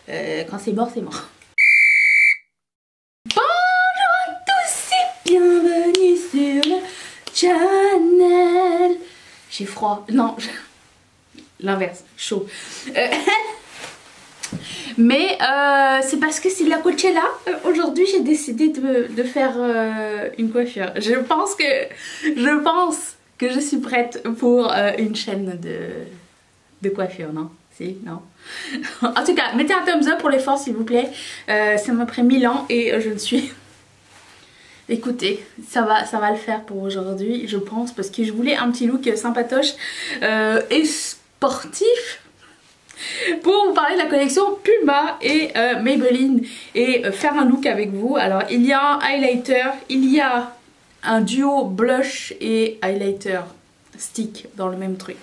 Quand c'est mort, c'est mort. Bonjour à tous et bienvenue sur le channel. J'ai froid. Non, l'inverse, chaud. Mais c'est parce que c'est de la Coachella. Aujourd'hui, j'ai décidé de faire une coiffure. Je pense que je suis prête pour une chaîne de coiffure, non? Si, non. En tout cas, mettez un thumbs up pour l'effort s'il vous plaît. Ça m'a pris 1000 ans et je ne suis... Écoutez, ça va le faire pour aujourd'hui, je pense, parce que je voulais un petit look sympatoche et sportif pour vous parler de la collection Puma et Maybelline et faire un look avec vous. Alors, il y a un highlighter, il y a un duo blush et highlighter stick dans le même truc.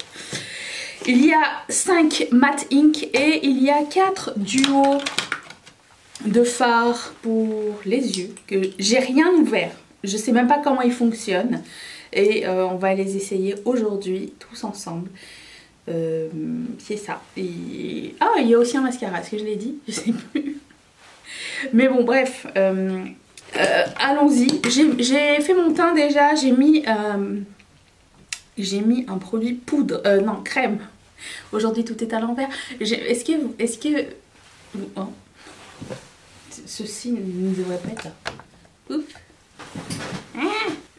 Il y a 5 matte ink et il y a 4 duos de fards pour les yeux que j'ai rien ouvert. Je sais même pas comment ils fonctionnent et on va les essayer aujourd'hui tous ensemble. C'est ça. Et... ah, il y a aussi un mascara, est-ce que je l'ai dit? Je sais plus. Mais bon, bref. Allons-y. J'ai fait mon teint déjà. J'ai mis un produit poudre. Non, crème. Aujourd'hui, tout est à l'envers. Est-ce que... oh. Ceci ne devrait pas être là. Ouf.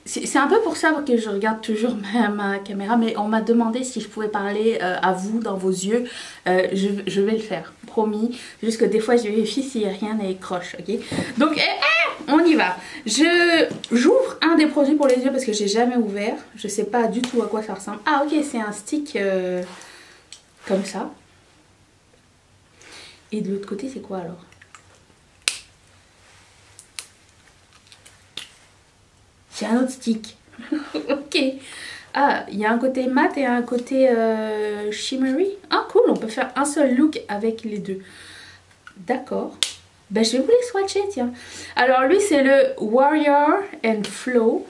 C'est un peu pour ça que je regarde toujours ma caméra, mais on m'a demandé si je pouvais parler à vous dans vos yeux. Je vais le faire, promis. Juste que des fois je vérifie si rien n'est croche, ok? Donc on y va. J'ouvre un des produits pour les yeux parce que j'ai jamais ouvert. Je sais pas du tout à quoi ça ressemble. Ah ok, c'est un stick comme ça. Et de l'autre côté c'est quoi alors? C'est un autre stick. Ok. Ah, il y a un côté mat et un côté shimmery. Ah cool, on peut faire un seul look avec les deux. D'accord. Ben je vais vous les swatcher, tiens. Alors lui c'est le Warrior and Flow.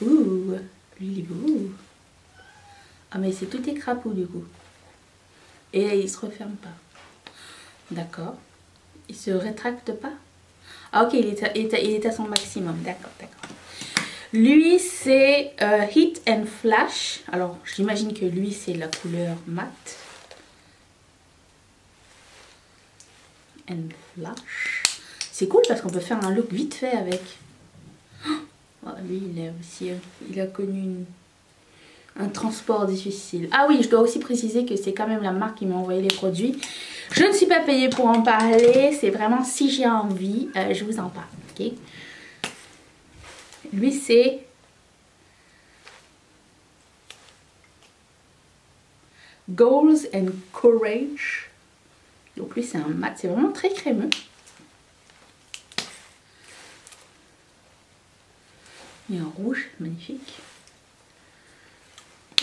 Ouh, lui il est beau. Ah mais c'est tout est crapaud du coup. Et il se referme pas. D'accord. Il se rétracte pas? Ah ok, il est à son maximum. D'accord, d'accord. Lui c'est Heat and Flash. Alors j'imagine que lui c'est la couleur mat. And Flash. C'est cool parce qu'on peut faire un look vite fait avec. Oh, lui il a aussi il a connu un transport difficile. Ah oui, je dois aussi préciser que c'est quand même la marque qui m'a envoyé les produits. Je ne suis pas payée pour en parler. C'est vraiment si j'ai envie, je vous en parle. Ok. Lui c'est Goals and Courage. Donc lui c'est un mat. C'est vraiment très crémeux. Il y a un rouge magnifique.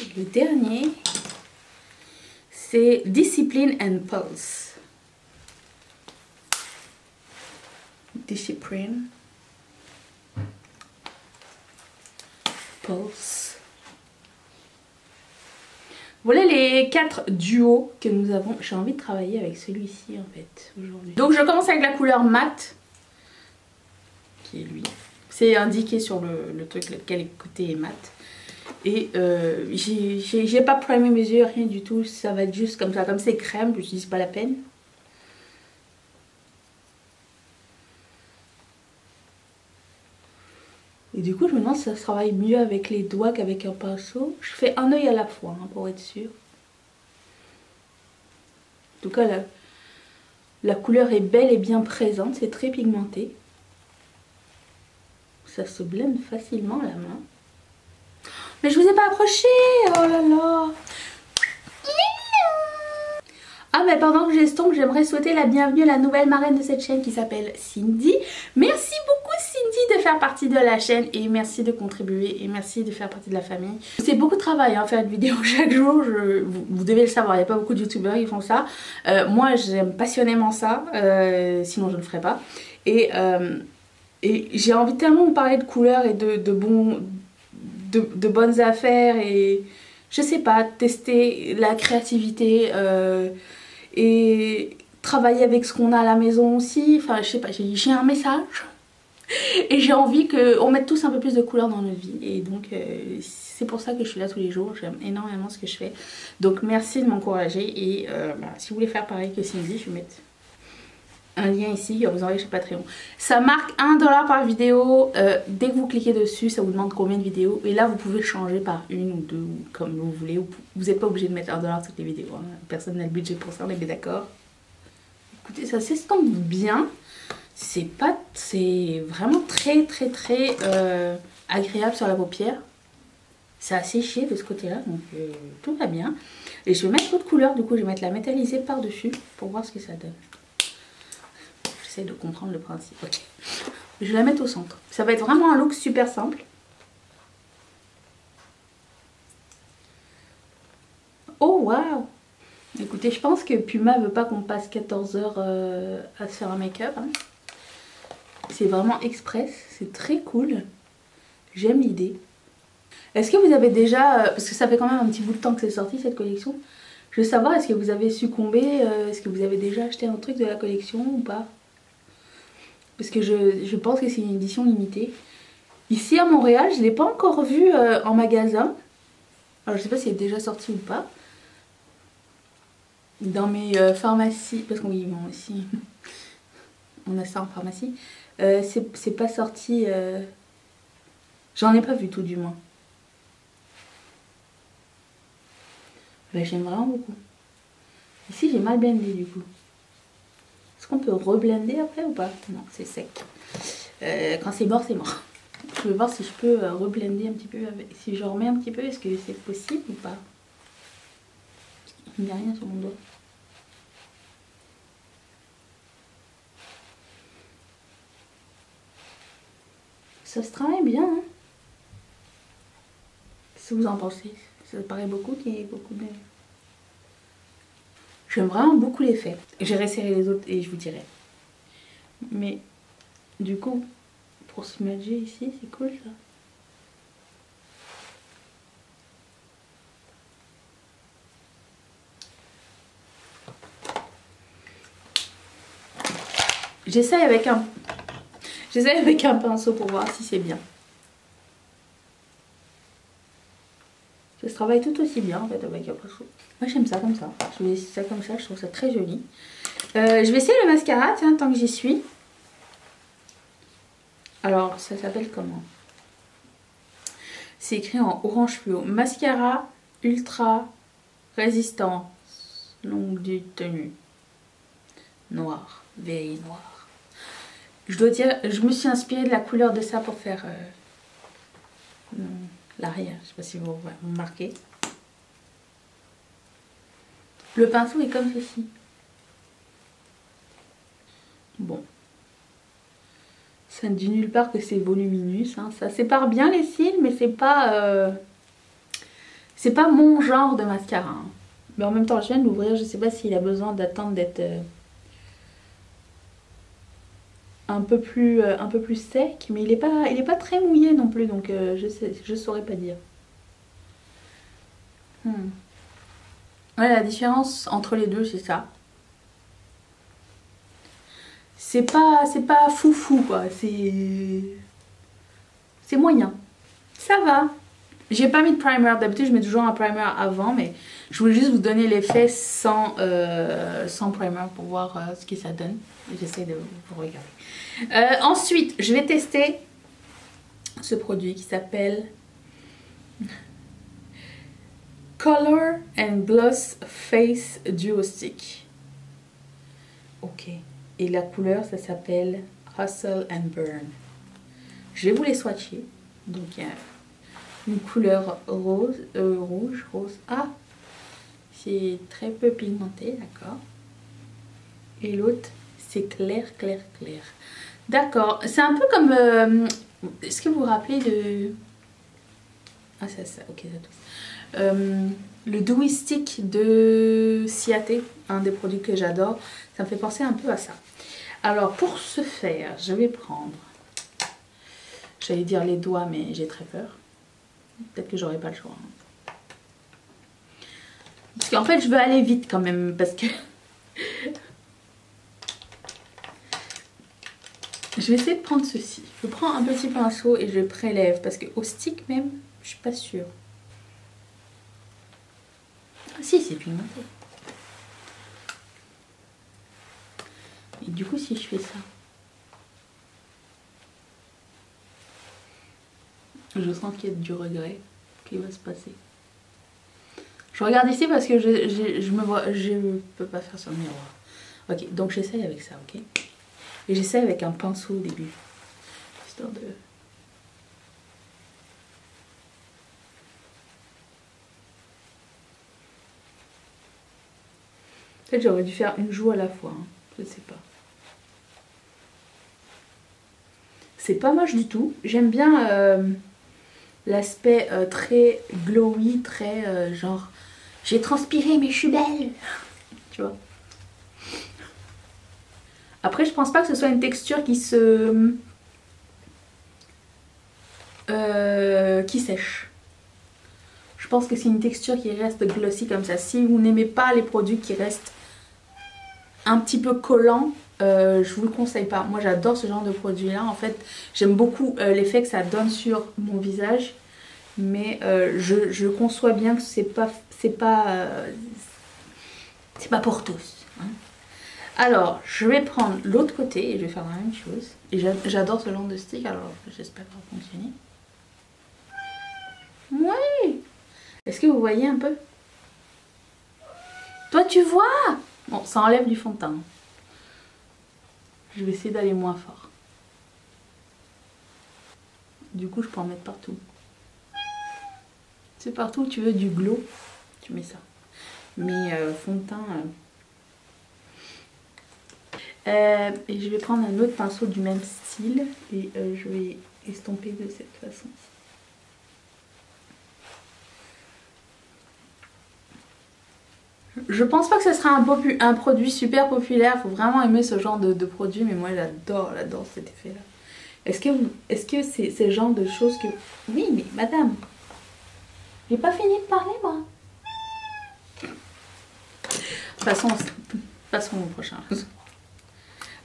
Et le dernier c'est Discipline and Pulse. Discipline. Pulse. Voilà les 4 duos que nous avons. J'ai envie de travailler avec celui-ci en fait aujourd'hui. Donc je commence avec la couleur mat. Qui est lui. C'est indiqué sur le truc lequel côté est mat. Et j'ai pas primé mes yeux, rien du tout, ça va être juste comme ça, comme c'est crème, je me suis dit c'est pas la peine. Et du coup je me demande si ça se travaille mieux avec les doigts qu'avec un pinceau. Je fais un œil à la fois hein, pour être sûre. En tout cas la couleur est belle et bien présente, c'est très pigmenté. Ça se blende facilement à la main. Mais je vous ai pas approché. Oh là là. Ah mais pendant que j'estompe, j'aimerais souhaiter la bienvenue à la nouvelle marraine de cette chaîne qui s'appelle Cindy. Merci beaucoup Cindy de faire partie de la chaîne et merci de contribuer et merci de faire partie de la famille. C'est beaucoup de travail hein, faire une vidéo chaque jour, vous devez le savoir, il n'y a pas beaucoup de youtubeurs qui font ça. Moi j'aime passionnément ça, sinon je ne le ferais pas. Et j'ai envie tellement de vous parler de couleurs et de de bonnes affaires et je sais pas, tester la créativité et travailler avec ce qu'on a à la maison aussi. Enfin, je sais pas, j'ai un message et j'ai envie qu'on mette tous un peu plus de couleurs dans notre vie. Et donc, c'est pour ça que je suis là tous les jours. J'aime énormément ce que je fais. Donc, merci de m'encourager. Et si vous voulez faire pareil que Cindy, je vais mettre un lien ici, vous envoyez chez Patreon. Ça marque 1$ par vidéo. Dès que vous cliquez dessus, ça vous demande combien de vidéos. Et là, vous pouvez changer par une ou deux, ou comme vous voulez. Vous n'êtes pas obligé de mettre 1$ toutes les vidéos. Hein. Personne n'a le budget pour ça, on est bien d'accord. Écoutez, ça s'estompe bien. C'est vraiment très agréable sur la paupière. C'est assez chier de ce côté-là, donc tout va bien. Et je vais mettre d'autres couleurs, du coup, je vais mettre la métallisée par-dessus pour voir ce que ça donne. J'essaie de comprendre le principe. Ok. Je vais la mettre au centre. Ça va être vraiment un look super simple. Oh waouh! Écoutez, je pense que Puma veut pas qu'on passe 14 heures à se faire un make-up. Hein. C'est vraiment express. C'est très cool. J'aime l'idée. Est-ce que vous avez déjà... parce que ça fait quand même un petit bout de temps que c'est sorti cette collection. Je veux savoir, est-ce que vous avez succombé? Est-ce que vous avez déjà acheté un truc de la collection ou pas? Parce que je pense que c'est une édition limitée. Ici à Montréal, je ne l'ai pas encore vu en magasin. Alors je sais pas si elle est déjà sortie ou pas. Dans mes pharmacies, parce qu'on oui, bon, ici on a ça en pharmacie. C'est pas sorti. J'en ai pas vu tout du moins. Ben, j'aime vraiment beaucoup. Ici j'ai mal blendé du coup. Est-ce qu'on peut reblender après ou pas? Non, c'est sec. Quand c'est mort, c'est mort. Je vais voir si je peux reblender un petit peu. Si je remets un petit peu, est-ce que c'est possible ou pas? Il n'y a rien sur mon doigt. Ça se travaille bien. Hein, qu'est-ce que vous en pensez? Ça paraît beaucoup qu'il y ait beaucoup de... J'aime vraiment beaucoup l'effet. J'ai resserré les autres et je vous dirai. Mais du coup, pour se smudger ici, c'est cool ça. J'essaye avec un pinceau pour voir si c'est bien. Ça se travaille tout aussi bien en fait avec un pinceau. Moi j'aime ça comme ça. Je vais essayer ça comme ça, je trouve ça très joli. Je vais essayer le mascara, tiens, tant que j'y suis. Alors, ça s'appelle comment? C'est écrit en orange fluo. Mascara ultra résistance longue tenue. Noir, very noir. Je dois dire, je me suis inspirée de la couleur de ça pour faire l'arrière. Je sais pas si vous remarquez. Le pinceau est comme ceci. Bon. Ça ne dit nulle part que c'est volumineux. Hein. Ça sépare bien les cils, mais c'est pas mon genre de mascara. Hein. Mais en même temps, je viens de l'ouvrir. Je sais pas s'il a besoin d'attendre d'être un peu plus sec, mais il est pas très mouillé non plus, donc je saurais pas dire. Ouais, la différence entre les deux, c'est ça. C'est pas foufou quoi, c'est moyen. Ça va. J'ai pas mis de primer, d'habitude je mets toujours un primer avant, mais je voulais juste vous donner l'effet sans primer pour voir ce que ça donne. J'essaie de vous regarder. Ensuite, je vais tester ce produit qui s'appelle Color and Gloss Face Duo Stick. Ok. Et la couleur, ça s'appelle Hustle and Burn. Je vais vous les swatcher. Donc, il y a une couleur rose, rouge, rose. Ah, c'est très peu pigmenté, d'accord. Et l'autre, c'est clair, clair, clair. D'accord. C'est un peu comme... est-ce que vous vous rappelez de... Ah, c'est ça, ok, ça touche. Le Dewy Stick de Ciaté, un des produits que j'adore. Ça me fait penser un peu à ça. Alors, pour ce faire, je vais prendre... J'allais dire les doigts, mais j'ai très peur. Peut-être que j'aurai pas le choix. Hein. Parce qu'en fait, je veux aller vite quand même. Parce que... je vais essayer de prendre ceci. Je prends un petit pinceau et je prélève. Parce que au stick même, je suis pas sûre. Ah si, c'est pigmenté. Et du coup, si je fais ça... je sens qu'il y a du regret qui va se passer. Je regarde ici parce que je me vois, je peux pas faire sur le miroir. Ok, donc j'essaye avec ça, ok. Et j'essaye avec un pinceau au début, histoire de... Peut-être j'aurais dû faire une joue à la fois, hein. Je sais pas. C'est pas moche du tout. J'aime bien l'aspect très glowy, très genre j'ai transpiré mais je suis belle. Tu vois. Après je pense pas que ce soit une texture qui se... qui sèche. Je pense que c'est une texture qui reste glossy comme ça. Si vous n'aimez pas les produits qui restent un petit peu collants, je vous le conseille pas. Moi j'adore ce genre de produit là. En fait j'aime beaucoup l'effet que ça donne sur mon visage. Mais je conçois bien que c'est pas pour tous. Hein. Alors je vais prendre l'autre côté et je vais faire la même chose. Et j'adore ce genre de stick, alors j'espère que ça va fonctionner. Oui. Est-ce que vous voyez un peu? Toi tu vois? Bon, ça enlève du fond de teint. Je vais essayer d'aller moins fort. Du coup je peux en mettre partout. C'est partout où tu veux du glow, tu mets ça. Mais fond de teint... et je vais prendre un autre pinceau du même style et je vais estomper de cette façon. Je pense pas que ce sera un produit super populaire, il faut vraiment aimer ce genre de produit, mais moi j'adore cet effet là. Est-ce que c'est le genre de choses que... Oui mais madame, j'ai pas fini de parler moi. Passons au prochain.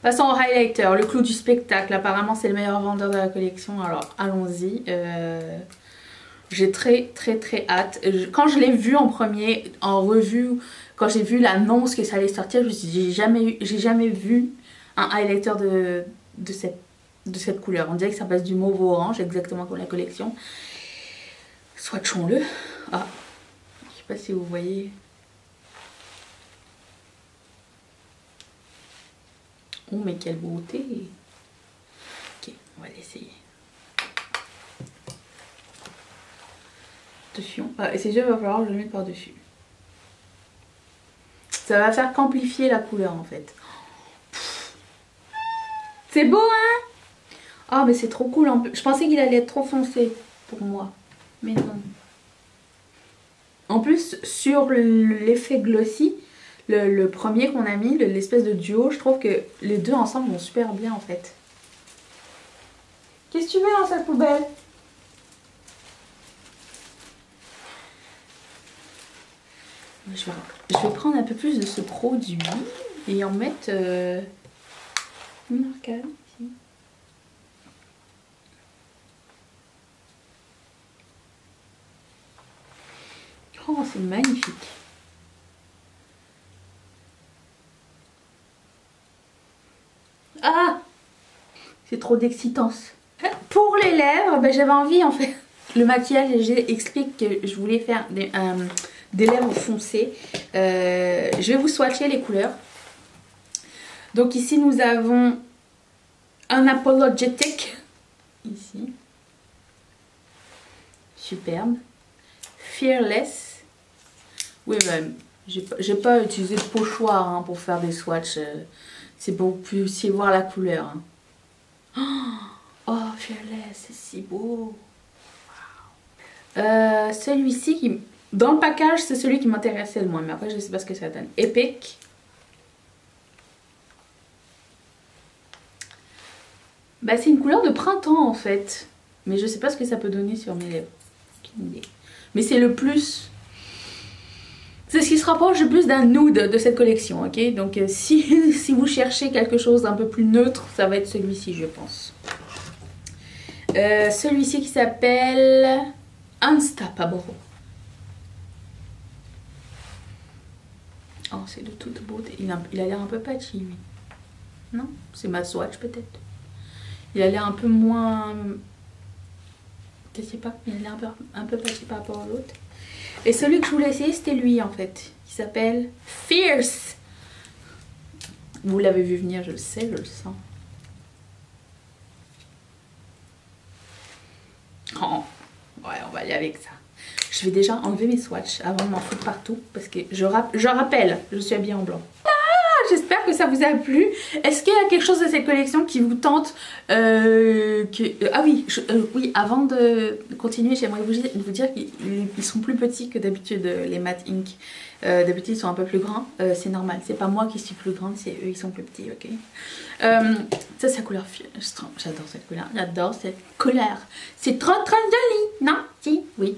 Passons au highlighter, le clou du spectacle. Apparemment c'est le meilleur vendeur de la collection, alors allons-y. J'ai très hâte. Quand je l'ai vu en premier, en revue, quand j'ai vu l'annonce que ça allait sortir, je me suis dit j'ai jamais vu un highlighter de cette couleur. On dirait que ça passe du mauve au orange, exactement comme la collection. Swatchons-le. Ah, je sais pas si vous voyez. Oh mais quelle beauté. Ok, on va l'essayer. Attention. Ah, et ces yeux, il va falloir que je le mette par-dessus. Ça va faire qu'amplifier la couleur en fait. C'est beau hein? Ah mais c'est trop cool. Je pensais qu'il allait être trop foncé pour moi. Mais non. En plus, sur l'effet glossy, le premier qu'on a mis, l'espèce de duo, je trouve que les deux ensemble vont super bien en fait. Qu'est-ce que tu veux dans cette poubelle? Je vais prendre un peu plus de ce produit et en mettre une arcade ici. Oh, c'est magnifique. Ah, c'est trop d'excitance. Pour les lèvres, ben, j'avais envie en fait. Le maquillage explique que je voulais faire des lèvres foncées. Je vais vous swatcher les couleurs. Donc ici nous avons un Apologetic. Ici. Superbe. Fearless. Oui, ben, j'ai pas utilisé de pochoir hein, pour faire des swatchs. C'est pour que vous puissiez voir la couleur. Hein. Oh, Fearless, c'est si beau. Wow. Celui-ci, dans le package, c'est celui qui m'intéressait le moins. Mais après, je sais pas ce que ça donne. Epic. Bah, c'est une couleur de printemps en fait. Mais je sais pas ce que ça peut donner sur mes lèvres. aucune idée. Mais c'est le plus... C'est ce qui se rapproche le plus d'un nude de cette collection, ok? Donc si vous cherchez quelque chose d'un peu plus neutre, ça va être celui-ci, je pense. Celui-ci qui s'appelle Unstoppable. Oh, c'est de toute beauté. Il a l'air un peu patchy, lui. Non? C'est ma swatch, peut-être. Il a l'air un peu moins... Je sais pas, il a l'air un peu patchy par rapport à l'autre. Et celui que je voulais essayer, c'était lui en fait, qui s'appelle Fierce. Vous l'avez vu venir, je le sais, je le sens. Oh, ouais, on va aller avec ça. Je vais déjà enlever mes swatchs avant de m'en foutre partout, parce que je rappelle, je suis habillée en blanc. J'espère que ça vous a plu. Est-ce qu'il y a quelque chose de cette collection qui vous tente Ah oui, oui, avant de continuer, j'aimerais vous dire qu'ils sont plus petits que d'habitude, les Matte Ink. D'habitude, ils sont un peu plus grands. C'est normal, c'est pas moi qui suis plus grande, c'est eux, ils sont plus petits, ok. Ça, c'est la couleur Fielstrom. J'adore cette couleur, j'adore cette couleur. C'est trop joli, non? Si, oui.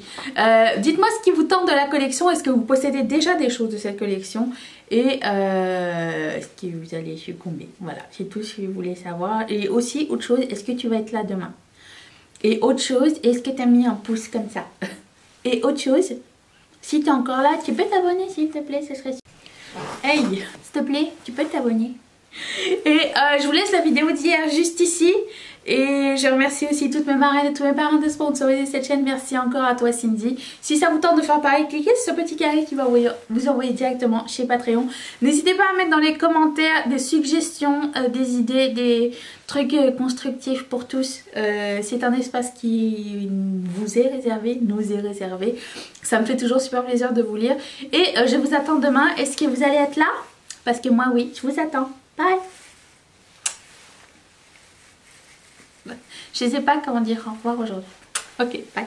Dites-moi ce qui vous tente de la collection. Est-ce que vous possédez déjà des choses de cette collection? Et est-ce que vous allez succomber? Voilà, c'est tout ce que je voulais savoir. Et aussi, autre chose, est-ce que tu vas être là demain? Et autre chose, est-ce que tu as mis un pouce comme ça? Et autre chose, si tu es encore là, tu peux t'abonner s'il te plaît, ce serait... Hey, s'il te plaît, tu peux t'abonner. Et je vous laisse la vidéo d'hier juste ici. Et je remercie aussi toutes mes marraines et tous mes parents de sponsoriser cette chaîne. Merci encore à toi Cindy. Si ça vous tente de faire pareil, cliquez sur ce petit carré qui va vous envoyer directement chez Patreon. N'hésitez pas à mettre dans les commentaires des suggestions, des idées, des trucs constructifs pour tous. C'est un espace qui vous est réservé, nous est réservé. Ça me fait toujours super plaisir de vous lire. Et je vous attends demain. Est-ce que vous allez être là? Parce que moi oui, je vous attends. Bye. Je ne sais pas comment dire au revoir aujourd'hui. Ok, bye.